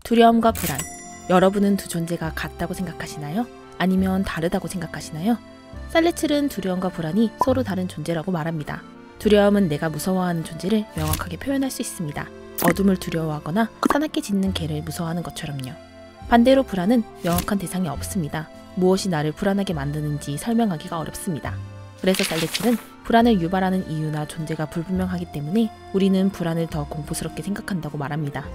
두려움과 불안, 여러분은 두 존재가 같다고 생각하시나요? 아니면 다르다고 생각하시나요? 살레츠는 두려움과 불안이 서로 다른 존재라고 말합니다. 두려움은 내가 무서워하는 존재를 명확하게 표현할 수 있습니다. 어둠을 두려워하거나 사납게 짖는 개를 무서워하는 것처럼요. 반대로 불안은 명확한 대상이 없습니다. 무엇이 나를 불안하게 만드는지 설명하기가 어렵습니다. 그래서 살레츠는 불안을 유발하는 이유나 존재가 불분명하기 때문에 우리는 불안을 더 공포스럽게 생각한다고 말합니다.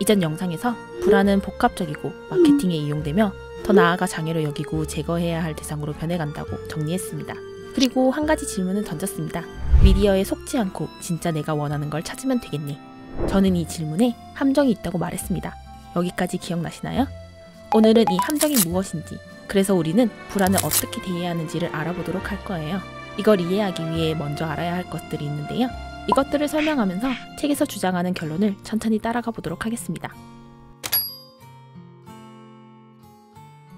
이전 영상에서 불안은 복합적이고 마케팅에 이용되며 더 나아가 장애로 여기고 제거해야 할 대상으로 변해간다고 정리했습니다. 그리고 한 가지 질문을 던졌습니다. 미디어에 속지 않고 진짜 내가 원하는 걸 찾으면 되겠니? 저는 이 질문에 함정이 있다고 말했습니다. 여기까지 기억나시나요? 오늘은 이 함정이 무엇인지, 그래서 우리는 불안을 어떻게 대해야 하는지를 알아보도록 할 거예요. 이걸 이해하기 위해 먼저 알아야 할 것들이 있는데요. 이것들을 설명하면서 책에서 주장하는 결론을 천천히 따라가 보도록 하겠습니다.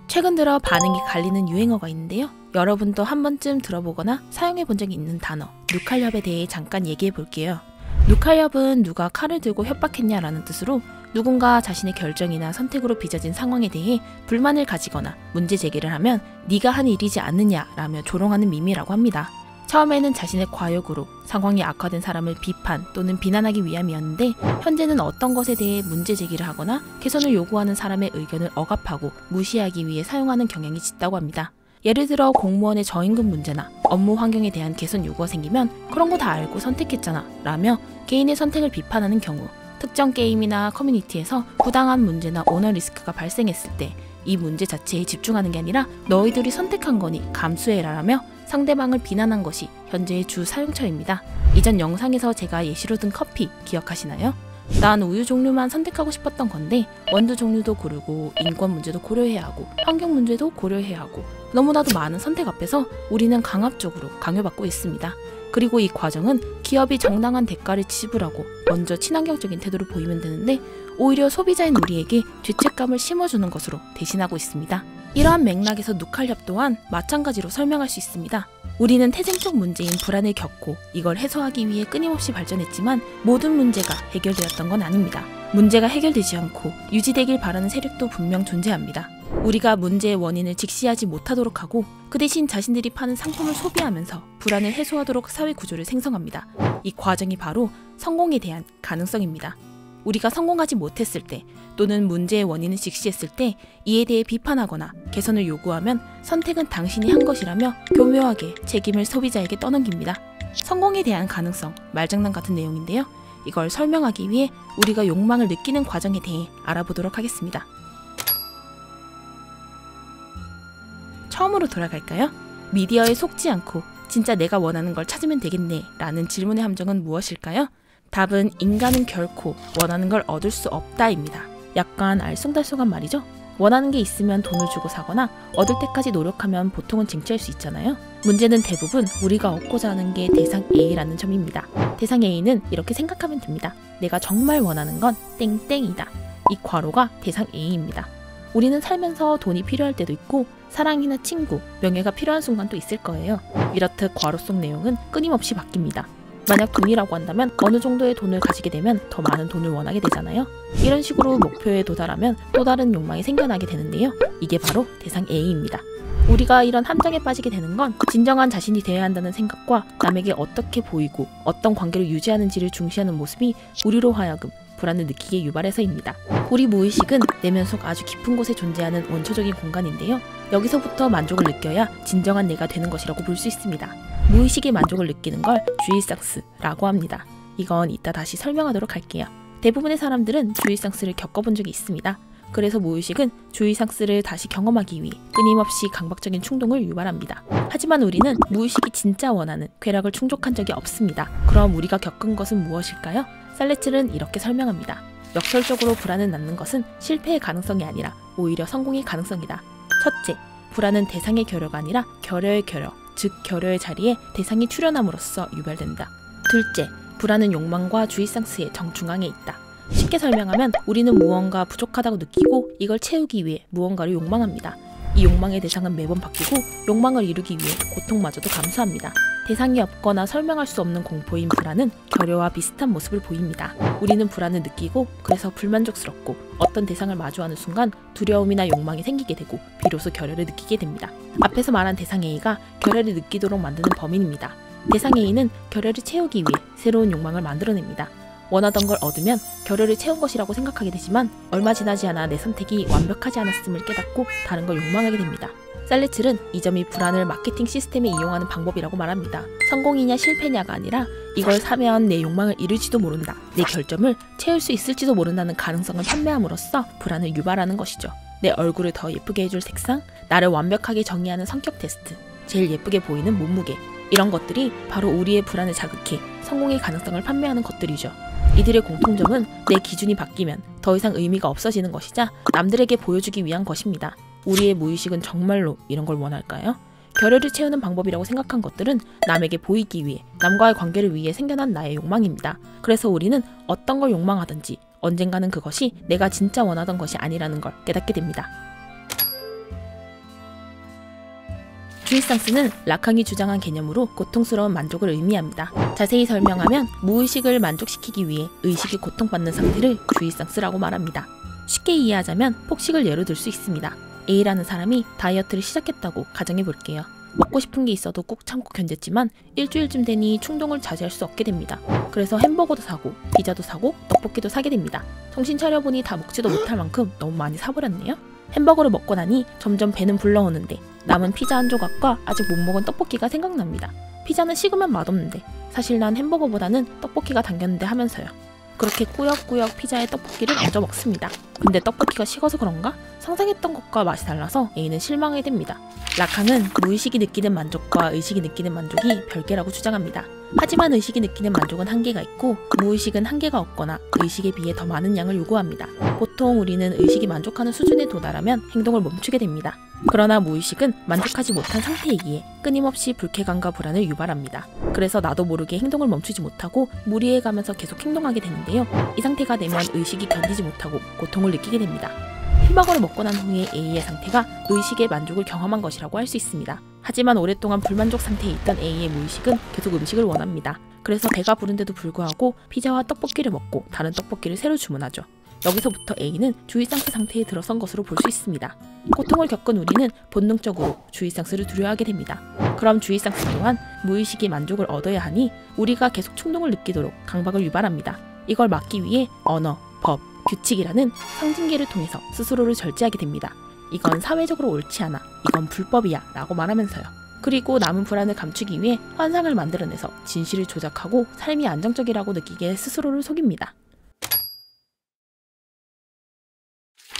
최근 들어 반응이 갈리는 유행어가 있는데요. 여러분도 한 번쯤 들어보거나 사용해 본 적이 있는 단어, 누칼협에 대해 잠깐 얘기해 볼게요. 누칼협은 누가 칼을 들고 협박했냐라는 뜻으로 누군가 자신의 결정이나 선택으로 빚어진 상황에 대해 불만을 가지거나 문제 제기를 하면 네가 한 일이지 않느냐라며 조롱하는 밈이라고 합니다. 처음에는 자신의 과욕으로 상황이 악화된 사람을 비판 또는 비난하기 위함이었는데 현재는 어떤 것에 대해 문제 제기를 하거나 개선을 요구하는 사람의 의견을 억압하고 무시하기 위해 사용하는 경향이 짙다고 합니다. 예를 들어 공무원의 저임금 문제나 업무 환경에 대한 개선 요구가 생기면 그런 거 다 알고 선택했잖아 라며 개인의 선택을 비판하는 경우, 특정 게임이나 커뮤니티에서 부당한 문제나 오너 리스크가 발생했을 때 이 문제 자체에 집중하는 게 아니라 너희들이 선택한 거니 감수해라 라며 상대방을 비난한 것이 현재의 주 사용처입니다. 이전 영상에서 제가 예시로 든 커피 기억하시나요? 난 우유 종류만 선택하고 싶었던 건데 원두 종류도 고르고 인권 문제도 고려해야 하고 환경 문제도 고려해야 하고 너무나도 많은 선택 앞에서 우리는 강압적으로 강요받고 있습니다. 그리고 이 과정은 기업이 정당한 대가를 지불하고 먼저 친환경적인 태도를 보이면 되는데 오히려 소비자인 우리에게 죄책감을 심어주는 것으로 대신하고 있습니다. 이러한 맥락에서 누칼협 또한 마찬가지로 설명할 수 있습니다. 우리는 태생적 문제인 불안을 겪고 이걸 해소하기 위해 끊임없이 발전했지만 모든 문제가 해결되었던 건 아닙니다. 문제가 해결되지 않고 유지되길 바라는 세력도 분명 존재합니다. 우리가 문제의 원인을 직시하지 못하도록 하고 그 대신 자신들이 파는 상품을 소비하면서 불안을 해소하도록 사회 구조를 생성합니다. 이 과정이 바로 성공에 대한 가능성입니다. 우리가 성공하지 못했을 때 또는 문제의 원인을 직시했을 때 이에 대해 비판하거나 개선을 요구하면 선택은 당신이 한 것이라며 교묘하게 책임을 소비자에게 떠넘깁니다. 성공에 대한 가능성, 말장난 같은 내용인데요. 이걸 설명하기 위해 우리가 욕망을 느끼는 과정에 대해 알아보도록 하겠습니다. 처음으로 돌아갈까요? 미디어에 속지 않고 진짜 내가 원하는 걸 찾으면 되겠네 라는 질문의 함정은 무엇일까요? 답은 인간은 결코 원하는 걸 얻을 수 없다입니다. 약간 알쏭달쏭한 말이죠? 원하는 게 있으면 돈을 주고 사거나 얻을 때까지 노력하면 보통은 쟁취할 수 있잖아요. 문제는 대부분 우리가 얻고자 하는 게 대상 A라는 점입니다. 대상 A는 이렇게 생각하면 됩니다. 내가 정말 원하는 건 땡땡이다. 이 괄호가 대상 A입니다. 우리는 살면서 돈이 필요할 때도 있고 사랑이나 친구, 명예가 필요한 순간도 있을 거예요. 이렇듯 괄호 속 내용은 끊임없이 바뀝니다. 만약 돈이라고 한다면 어느 정도의 돈을 가지게 되면 더 많은 돈을 원하게 되잖아요. 이런 식으로 목표에 도달하면 또 다른 욕망이 생겨나게 되는데요. 이게 바로 대상 A입니다. 우리가 이런 함정에 빠지게 되는 건 진정한 자신이 되어야 한다는 생각과 남에게 어떻게 보이고 어떤 관계를 유지하는지를 중시하는 모습이 우리로 하여금 불안을 느끼게 유발해서입니다. 우리 무의식은 내면 속 아주 깊은 곳에 존재하는 원초적인 공간인데요. 여기서부터 만족을 느껴야 진정한 내가 되는 것이라고 볼 수 있습니다. 무의식의 만족을 느끼는 걸 주의상스라고 합니다. 이건 이따 다시 설명하도록 할게요. 대부분의 사람들은 주의상스를 겪어본 적이 있습니다. 그래서 무의식은 주의상스를 다시 경험하기 위해 끊임없이 강박적인 충동을 유발합니다. 하지만 우리는 무의식이 진짜 원하는 쾌락을 충족한 적이 없습니다. 그럼 우리가 겪은 것은 무엇일까요? 살레츠는 이렇게 설명합니다. 역설적으로 불안을 낳는 것은 실패의 가능성이 아니라 오히려 성공의 가능성이다. 첫째, 불안은 대상의 결여가 아니라 결여의 결여, 즉 결여의 자리에 대상이 출현함으로써 유발된다. 둘째, 불안은 욕망과 주의상스의 정중앙에 있다. 쉽게 설명하면 우리는 무언가 부족하다고 느끼고 이걸 채우기 위해 무언가를 욕망합니다. 이 욕망의 대상은 매번 바뀌고 욕망을 이루기 위해 고통마저도 감수합니다. 대상이 없거나 설명할 수 없는 공포인 불안은 결여와 비슷한 모습을 보입니다. 우리는 불안을 느끼고 그래서 불만족스럽고 어떤 대상을 마주하는 순간 두려움이나 욕망이 생기게 되고 비로소 결여를 느끼게 됩니다. 앞에서 말한 대상 A가 결여를 느끼도록 만드는 범인입니다. 대상 A는 결여를 채우기 위해 새로운 욕망을 만들어냅니다. 원하던 걸 얻으면 결여를 채운 것이라고 생각하게 되지만 얼마 지나지 않아 내 선택이 완벽하지 않았음을 깨닫고 다른 걸 욕망하게 됩니다. 살레츠는 이 점이 불안을 마케팅 시스템에 이용하는 방법이라고 말합니다. 성공이냐 실패냐가 아니라 이걸 사면 내 욕망을 이룰지도 모른다, 내 결점을 채울 수 있을지도 모른다는 가능성을 판매함으로써 불안을 유발하는 것이죠. 내 얼굴을 더 예쁘게 해줄 색상, 나를 완벽하게 정의하는 성격 테스트, 제일 예쁘게 보이는 몸무게, 이런 것들이 바로 우리의 불안을 자극해 성공의 가능성을 판매하는 것들이죠. 이들의 공통점은 내 기준이 바뀌면 더 이상 의미가 없어지는 것이자 남들에게 보여주기 위한 것입니다. 우리의 무의식은 정말로 이런 걸 원할까요? 결여를 채우는 방법이라고 생각한 것들은 남에게 보이기 위해, 남과의 관계를 위해 생겨난 나의 욕망입니다. 그래서 우리는 어떤 걸 욕망하든지 언젠가는 그것이 내가 진짜 원하던 것이 아니라는 걸 깨닫게 됩니다. 주이상스는 라캉이 주장한 개념으로 고통스러운 만족을 의미합니다. 자세히 설명하면 무의식을 만족시키기 위해 의식이 고통받는 상태를 주이상스라고 말합니다. 쉽게 이해하자면 폭식을 예로 들 수 있습니다. A라는 사람이 다이어트를 시작했다고 가정해 볼게요. 먹고 싶은 게 있어도 꾹 참고 견뎠지만 일주일쯤 되니 충동을 자제할 수 없게 됩니다. 그래서 햄버거도 사고 피자도 사고 떡볶이도 사게 됩니다. 정신 차려보니 다 먹지도 못할 만큼 너무 많이 사버렸네요. 햄버거를 먹고 나니 점점 배는 불러오는데 남은 피자 한 조각과 아직 못 먹은 떡볶이가 생각납니다. 피자는 식으면 맛없는데 사실 난 햄버거보다는 떡볶이가 당겼는데 하면서요. 그렇게 꾸역꾸역 피자에 떡볶이를 얹어 먹습니다. 근데 떡볶이가 식어서 그런가? 상상했던 것과 맛이 달라서 A는 실망하게 됩니다. 라캉은 무의식이 느끼는 만족과 의식이 느끼는 만족이 별개라고 주장합니다. 하지만 의식이 느끼는 만족은 한계가 있고 무의식은 한계가 없거나 의식에 비해 더 많은 양을 요구합니다. 보통 우리는 의식이 만족하는 수준에 도달하면 행동을 멈추게 됩니다. 그러나 무의식은 만족하지 못한 상태이기에 끊임없이 불쾌감과 불안을 유발합니다. 그래서 나도 모르게 행동을 멈추지 못하고 무리해가면서 계속 행동하게 되는데요. 이 상태가 되면 의식이 견디지 못하고 고통을 느끼게 됩니다. 햄버거를 먹고 난 후에 A의 상태가 의식의 만족을 경험한 것이라고 할 수 있습니다. 하지만 오랫동안 불만족 상태에 있던 A의 무의식은 계속 음식을 원합니다. 그래서 배가 부른데도 불구하고 피자와 떡볶이를 먹고 다른 떡볶이를 새로 주문하죠. 여기서부터 A는 주이상스 상태에 들어선 것으로 볼 수 있습니다. 고통을 겪은 우리는 본능적으로 주이상스를 두려워하게 됩니다. 그럼 주이상스 또한 무의식의 만족을 얻어야 하니 우리가 계속 충동을 느끼도록 강박을 유발합니다. 이걸 막기 위해 언어, 법, 규칙이라는 상징계를 통해서 스스로를 절제하게 됩니다. 이건 사회적으로 옳지 않아, 이건 불법이야 라고 말하면서요. 그리고 남은 불안을 감추기 위해 환상을 만들어내서 진실을 조작하고 삶이 안정적이라고 느끼게 스스로를 속입니다.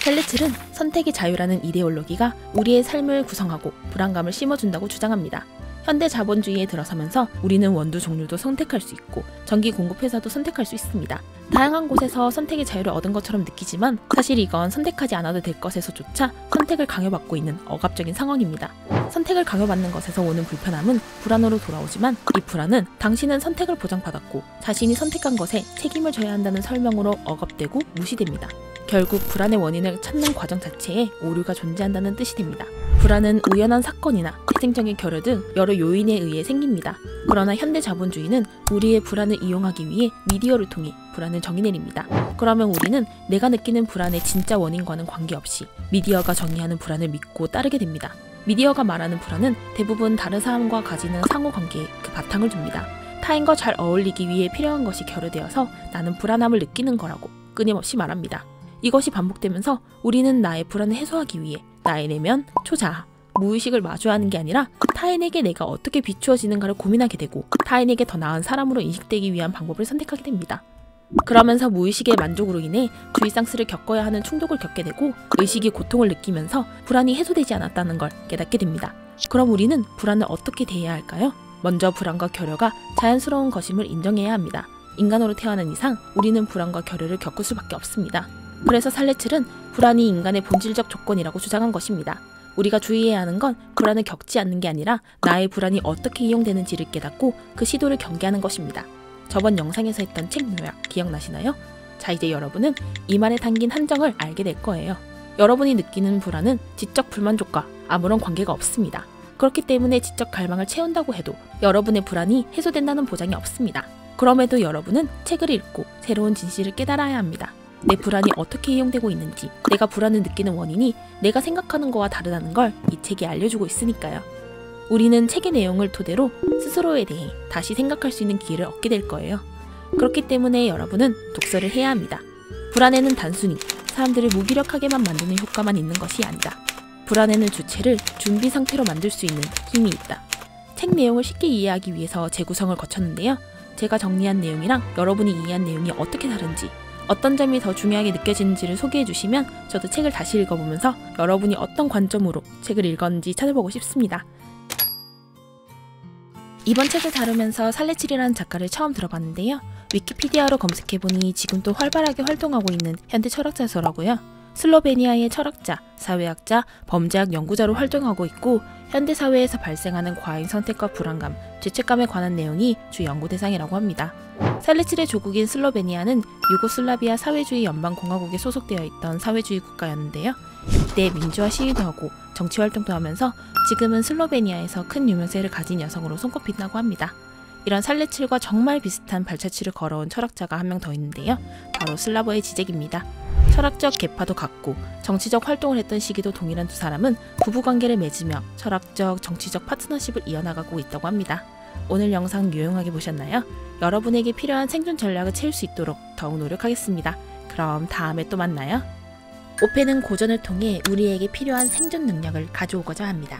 셀레츠는 선택의 자유라는 이데올로기가 우리의 삶을 구성하고 불안감을 심어준다고 주장합니다. 현대 자본주의에 들어서면서 우리는 원두 종류도 선택할 수 있고 전기 공급 회사도 선택할 수 있습니다. 다양한 곳에서 선택의 자유를 얻은 것처럼 느끼지만 사실 이건 선택하지 않아도 될 것에서조차 선택을 강요받고 있는 억압적인 상황입니다. 선택을 강요받는 것에서 오는 불편함은 불안으로 돌아오지만 이 불안은 당신은 선택을 보장받았고 자신이 선택한 것에 책임을 져야 한다는 설명으로 억압되고 무시됩니다. 결국 불안의 원인을 찾는 과정 자체에 오류가 존재한다는 뜻이 됩니다. 불안은 우연한 사건이나 태생적인 결여 등 여러 요인에 의해 생깁니다. 그러나 현대 자본주의는 우리의 불안을 이용하기 위해 미디어를 통해 불안을 정의내립니다. 그러면 우리는 내가 느끼는 불안의 진짜 원인과는 관계없이 미디어가 정의하는 불안을 믿고 따르게 됩니다. 미디어가 말하는 불안은 대부분 다른 사람과 가지는 상호관계에 그 바탕을 둡니다. 타인과 잘 어울리기 위해 필요한 것이 결여되어서 나는 불안함을 느끼는 거라고 끊임없이 말합니다. 이것이 반복되면서 우리는 나의 불안을 해소하기 위해 나의 내면, 초자아, 무의식을 마주하는 게 아니라 타인에게 내가 어떻게 비추어지는가를 고민하게 되고 타인에게 더 나은 사람으로 인식되기 위한 방법을 선택하게 됩니다. 그러면서 무의식의 만족으로 인해 주이상스를 겪어야 하는 충동을 겪게 되고 의식이 고통을 느끼면서 불안이 해소되지 않았다는 걸 깨닫게 됩니다. 그럼 우리는 불안을 어떻게 대해야 할까요? 먼저 불안과 결여가 자연스러운 것임을 인정해야 합니다. 인간으로 태어난 이상 우리는 불안과 결여를 겪을 수밖에 없습니다. 그래서 살레츠는 불안이 인간의 본질적 조건이라고 주장한 것입니다. 우리가 주의해야 하는 건 불안을 겪지 않는 게 아니라 나의 불안이 어떻게 이용되는지를 깨닫고 그 시도를 경계하는 것입니다. 저번 영상에서 했던 책 요약 기억나시나요? 자, 이제 여러분은 이 말에 담긴 함정을 알게 될 거예요. 여러분이 느끼는 불안은 지적 불만족과 아무런 관계가 없습니다. 그렇기 때문에 지적 갈망을 채운다고 해도 여러분의 불안이 해소된다는 보장이 없습니다. 그럼에도 여러분은 책을 읽고 새로운 진실을 깨달아야 합니다. 내 불안이 어떻게 이용되고 있는지, 내가 불안을 느끼는 원인이 내가 생각하는 거와 다르다는 걸 이 책이 알려주고 있으니까요. 우리는 책의 내용을 토대로 스스로에 대해 다시 생각할 수 있는 기회를 얻게 될 거예요. 그렇기 때문에 여러분은 독서를 해야 합니다. 불안에는 단순히 사람들을 무기력하게만 만드는 효과만 있는 것이 아니다. 불안에는 주체를 준비 상태로 만들 수 있는 힘이 있다. 책 내용을 쉽게 이해하기 위해서 재구성을 거쳤는데요. 제가 정리한 내용이랑 여러분이 이해한 내용이 어떻게 다른지, 어떤 점이 더 중요하게 느껴지는지를 소개해 주시면 저도 책을 다시 읽어보면서 여러분이 어떤 관점으로 책을 읽었는지 찾아보고 싶습니다. 이번 책을 다루면서 살레칠이라는 작가를 처음 들어봤는데요. 위키피디아로 검색해보니 지금 또 활발하게 활동하고 있는 현대 철학자서라고요. 슬로베니아의 철학자, 사회학자, 범죄학 연구자로 활동하고 있고 현대사회에서 발생하는 과잉 선택과 불안감, 죄책감에 관한 내용이 주 연구 대상이라고 합니다. 살레칠의 조국인 슬로베니아는 유고슬라비아 사회주의 연방공화국에 소속되어 있던 사회주의 국가였는데요. 이때 민주화 시위도 하고 정치활동도 하면서 지금은 슬로베니아에서 큰 유명세를 가진 여성으로 손꼽힌다고 합니다. 이런 살레칠과 정말 비슷한 발자취를 걸어온 철학자가 한 명 더 있는데요. 바로 슬라보의 지젝입니다. 철학적 계파도 같고 정치적 활동을 했던 시기도 동일한 두 사람은 부부관계를 맺으며 철학적, 정치적 파트너십을 이어나가고 있다고 합니다. 오늘 영상 유용하게 보셨나요? 여러분에게 필요한 생존 전략을 채울 수 있도록 더욱 노력하겠습니다. 그럼 다음에 또 만나요. 오펜은 고전을 통해 우리에게 필요한 생존 능력을 가져오고자 합니다.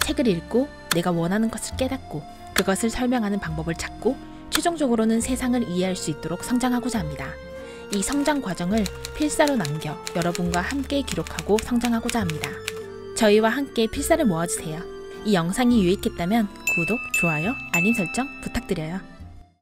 책을 읽고 내가 원하는 것을 깨닫고 그것을 설명하는 방법을 찾고 최종적으로는 세상을 이해할 수 있도록 성장하고자 합니다. 이 성장 과정을 필사로 남겨 여러분과 함께 기록하고 성장하고자 합니다. 저희와 함께 필사를 모아주세요. 이 영상이 유익했다면 구독, 좋아요, 알림 설정 부탁드려요.